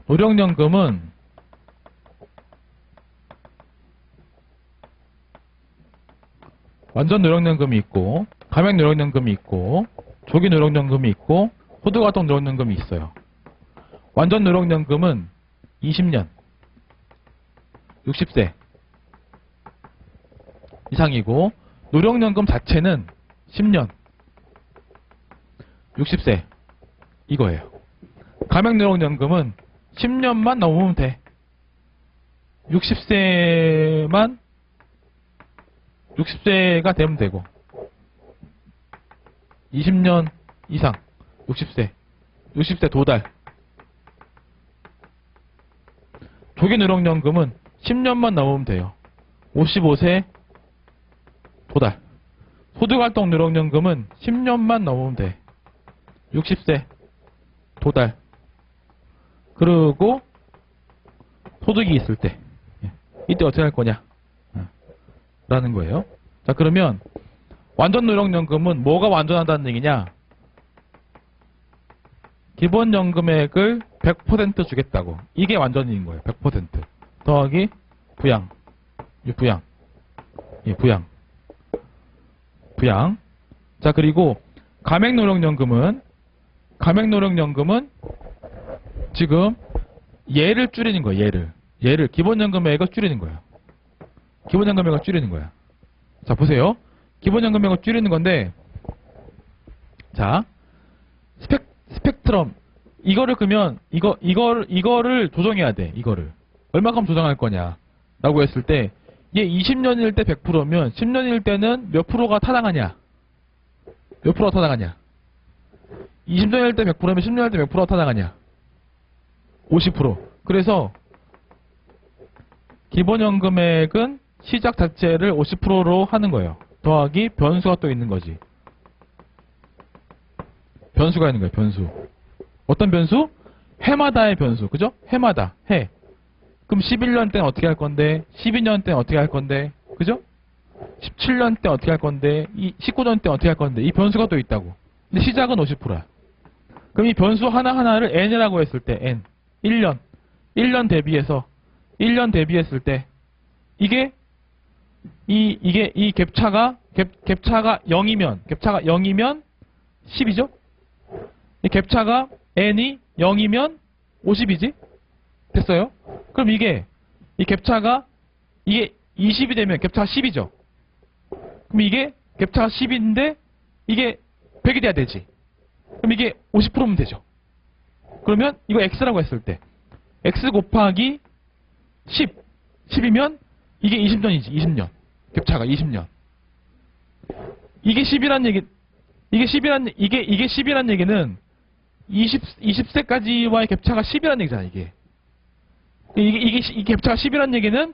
노령연금은 완전 노령연금이 있고, 가맹 노령연금이 있고, 조기 노령연금이 있고, 소득활동 노령연금이 있어요. 완전 노령연금은 20년, 60세 이상이고, 노령연금 자체는 10년, 60세 이거예요. 가맹 노령연금은 10년만 넘으면 돼. 60세가 되면 되고, 20년 이상 60세 도달. 조기 노령연금은 10년만 넘으면 돼요. 55세 도달. 소득활동 노령연금은 10년만 넘으면 돼. 60세 도달. 그리고 소득이 있을 때, 이때 어떻게 할 거냐 라는 거예요. 자, 그러면 완전 노령연금은 뭐가 완전하다는 얘기냐? 기본연금액을 100% 주겠다고. 이게 완전인 거예요. 100% 더하기 부양. 부양. 자, 그리고 가맹노령연금은 지금 얘를 줄이는 거예요. 얘를 기본연금액을 줄이는 거예요. 기본연금액을 줄이는 거야. 자, 보세요. 기본연금액을 줄이는 건데, 자, 스펙트럼. 이거를 그러면, 이거를 조정해야 돼. 이거를. 얼마큼 조정할 거냐. 라고 했을 때, 얘 20년일 때 100%면, 10년일 때는 몇 프로가 타당하냐? 몇 프로가 타당하냐? 20년일 때 100%면 10년일 때 몇 프로가 타당하냐? 50%. 그래서, 기본연금액은 시작 자체를 50%로 하는 거예요. 더하기 변수가 또 있는 거지. 변수가 있는 거예요. 변수. 어떤 변수? 해마다의 변수. 그죠? 해마다. 해. 그럼 11년 때는 어떻게 할 건데? 12년 때는 어떻게 할 건데? 그죠? 17년 때 어떻게 할 건데? 19년 때 어떻게 할 건데? 이 변수가 또 있다고. 근데 시작은 50%야. 그럼 이 변수 하나하나를 n이라고 했을 때 n. 1년 대비해서 1년 대비했을 때 이게 이 갭차가 0이면 10이죠? 이 갭차가 n이 0이면 50이지? 됐어요? 그럼 이게 이 갭차가 이게 20이 되면 갭차가 10이죠? 그럼 이게 갭차가 10인데 이게 100이 돼야 되지? 그럼 이게 50%면 되죠? 그러면 이거 x라고 했을 때 x 곱하기 10이면 이게 20년이지. 20년. 갭차가 20년. 이게 10이란 얘기, 이게 10이란 얘기는 20세까지와의 갭차가 10이란 얘기잖아, 이게. 이 갭차가 10이란 얘기는,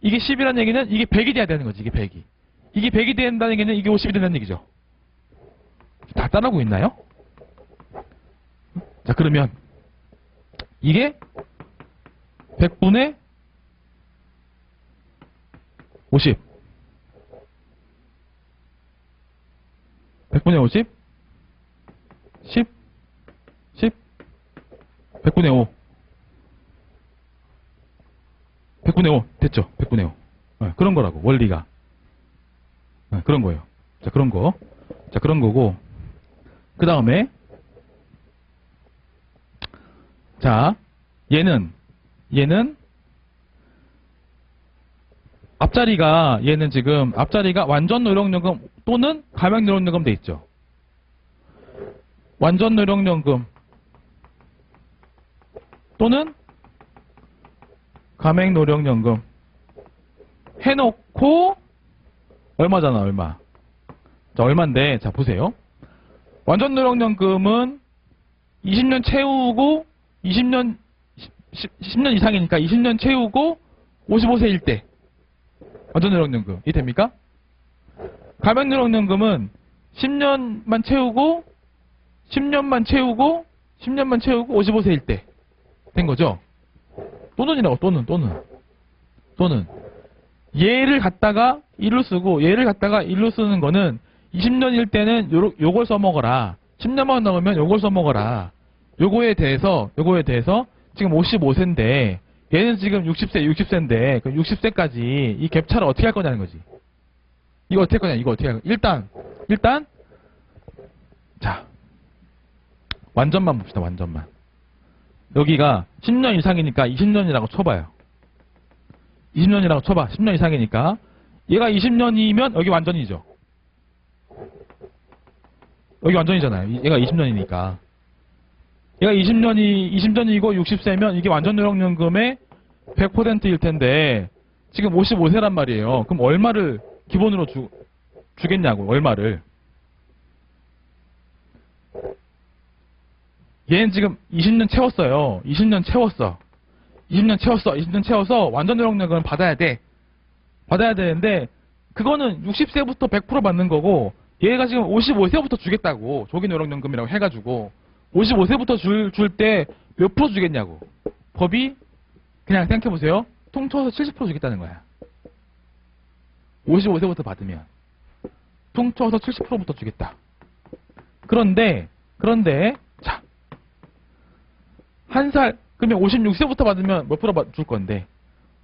이게 10이란 얘기는 이게 100이 돼야 되는 거지, 이게 100이. 이게 100이 된다는 얘기는 이게 50이 된다는 얘기죠. 다 따라오고 있나요? 자, 그러면 이게 100분의 50. 100분의 50. 10. 100분의 5. 100분의 5. 됐죠? 100분의 5. 네, 그런 거라고, 원리가. 네, 그런 거예요. 자, 그런 거. 자, 그런 거고. 그 다음에, 자, 얘는 얘는 지금 앞자리가 완전 노령연금 또는 가맹 노령연금 돼 있죠. 완전 노령연금 또는 가맹 노령연금 해놓고 얼마잖아, 얼마. 자, 얼마인데, 자, 보세요. 완전 노령연금은 20년 채우고 10년 이상이니까 20년 채우고 55세일 때 완전 노령연금 이 됩니까? 가맹 노령연금은 10년만 채우고 55세일 때 된 거죠. 또는이라고. 또는 얘를 갖다가 일로 쓰고 얘를 갖다가 일로 쓰는 거는 20년일 때는 요걸 써먹어라. 10년만 넘으면 요걸 써먹어라. 요거에 대해서 지금 55세인데 얘는 지금 60세인데 그 60세까지 이 갭차를 어떻게 할 거냐는 거지. 이거 어떻게 할 거냐, 이거 어떻게 할 거냐. 일단 자, 완전만 봅시다, 완전만. 여기가 10년 이상이니까 20년이라고 쳐봐요. 20년이라고 쳐봐. 10년 이상이니까. 얘가 20년이면 여기 완전이죠. 여기 완전이잖아요. 얘가 20년이니까. 얘가 20년이고 60세면 이게 완전 노령연금의 100%일 텐데 지금 55세란 말이에요. 그럼 얼마를 기본으로 주겠냐고, 얼마를. 얘는 지금 20년 채웠어요. 20년 채워서 완전 노령연금을 받아야 돼. 받아야 되는데 그거는 60세부터 100% 받는 거고 얘가 지금 55세부터 주겠다고. 조기 노령연금이라고 해가지고 55세부터 줄 때 몇 프로 주겠냐고. 법이 그냥 생각해보세요. 통쳐서 70% 주겠다는 거야. 55세부터 받으면 통쳐서 70%부터 주겠다. 그런데 자, 한 살 그러면 56세부터 받으면 몇 프로 줄 건데,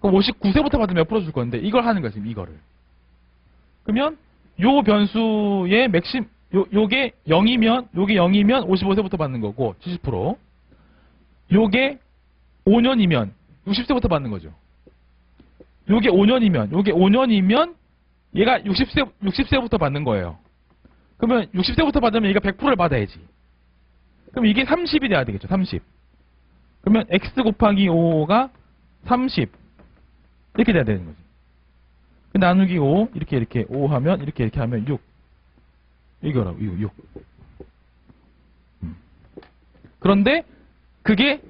그럼 59세부터 받으면 몇 프로 줄 건데, 이걸 하는 거야, 지금 이거를. 그러면 요 변수의 요게 0이면 55세부터 받는 거고 70%. 요게 5년이면 60세부터 받는 거죠. 요게 5년이면 얘가 60세부터 받는 거예요. 그러면 60세부터 받으면 얘가 100%를 받아야지. 그럼 이게 30이 돼야 되겠죠. 30. 그러면 x 곱하기 5가 30 이렇게 돼야 되는 거지. 나누기 5 이렇게 5 하면 이렇게 하면 6 이거라고. 6. 그런데 그게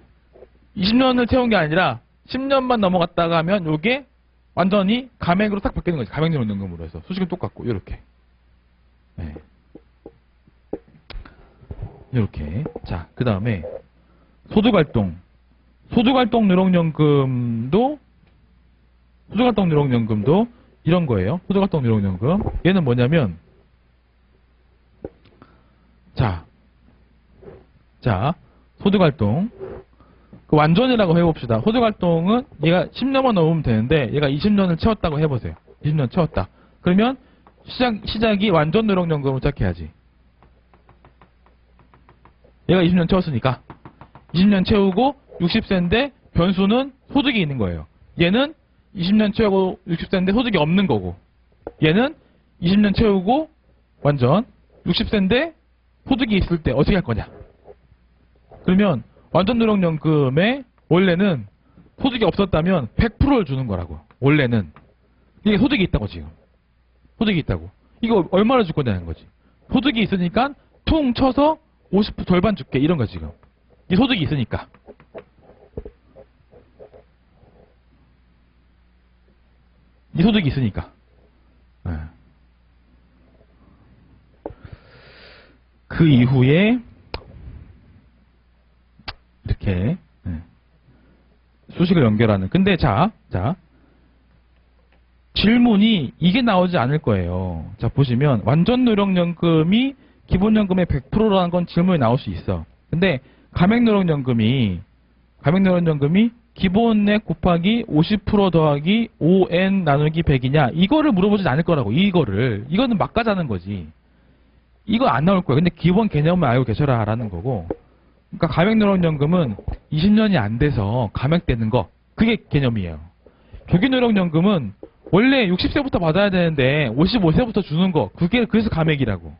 20년을 채운 게 아니라 10년만 넘어갔다가 하면 요게 완전히 가맹으로 딱 바뀌는 거지. 가맹노령연금으로 해서 수식은 똑같고 이렇게. 네. 이렇게. 자, 그 다음에 소득활동 노령연금도 이런 거예요. 소득활동 노령연금. 얘는 뭐냐면 자 소득활동 그 완전이라고 해봅시다. 소득활동은 얘가 10년만 넘으면 되는데 얘가 20년을 채웠다고 해보세요. 20년 채웠다. 그러면 시작이 완전 노령연금을 시작해야지. 얘가 20년 채웠으니까 20년 채우고 60세인데 변수는 소득이 있는 거예요. 얘는 20년 채우고 60세인데 소득이 없는 거고, 얘는 20년 채우고 완전 60세인데 소득이 있을 때 어떻게 할 거냐. 그러면 완전 노령연금에 원래는 소득이 없었다면 100%를 주는 거라고. 원래는 이게 소득이 있다고. 지금 소득이 있다고. 이거 얼마를 줄 거냐는 거지. 소득이 있으니까 퉁 쳐서 50% 절반 줄게 이런 거. 지금 이 소득이 있으니까. 이 소득이 있으니까. 네. 그 이후에 이렇게 수식을 연결하는. 근데 자 질문이 이게 나오지 않을 거예요. 자, 보시면 완전 노령연금이 기본연금의 100%라는 건 질문이 나올 수 있어. 근데 가맹노령연금이 기본액 곱하기 50% 더하기 5n 나누기 100이냐 이거를 물어보진 않을 거라고. 이거는 막 가자는 거지. 이거 안 나올 거야. 근데 기본 개념을 알고 계셔라 라는 거고. 그러니까 가맹노령연금은 20년이 안 돼서 감액되는 거, 그게 개념이에요. 조기노령연금은 원래 60세부터 받아야 되는데 55세부터 주는 거, 그래서 감액이라고.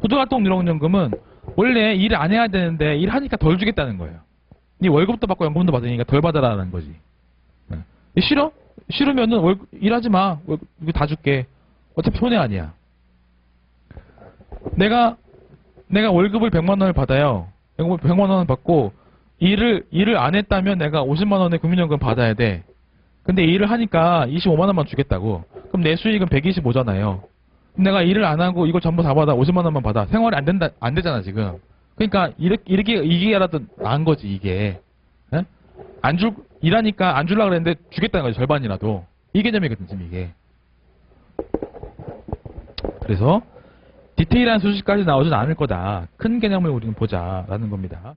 소득활동 노령연금은 원래 일을 안 해야 되는데 일하니까 덜 주겠다는 거예요. 네 월급도 받고 연금도 받으니까 덜 받아라는 거지. 싫어? 싫으면은 일하지 마. 이거 다 줄게. 어차피 손해 아니야. 내가 월급을 100만 원을 받아요. 100만 원을 받고 일을 안 했다면 내가 50만 원의 국민연금 받아야 돼. 근데 일을 하니까 25만 원만 주겠다고. 그럼 내 수익은 125잖아요. 내가 일을 안 하고 이걸 전부 다 받아. 50만 원만 받아. 생활이 안 되잖아 지금. 그러니까 이게라도 나은 거지 이게. 에? 일하니까 안 주려고 그랬는데 주겠다는 거지. 절반이라도. 이 개념이거든 지금 이게. 그래서 디테일한 수식까지 나오진 않을 거다. 큰 개념을 우리는 보자라는 겁니다.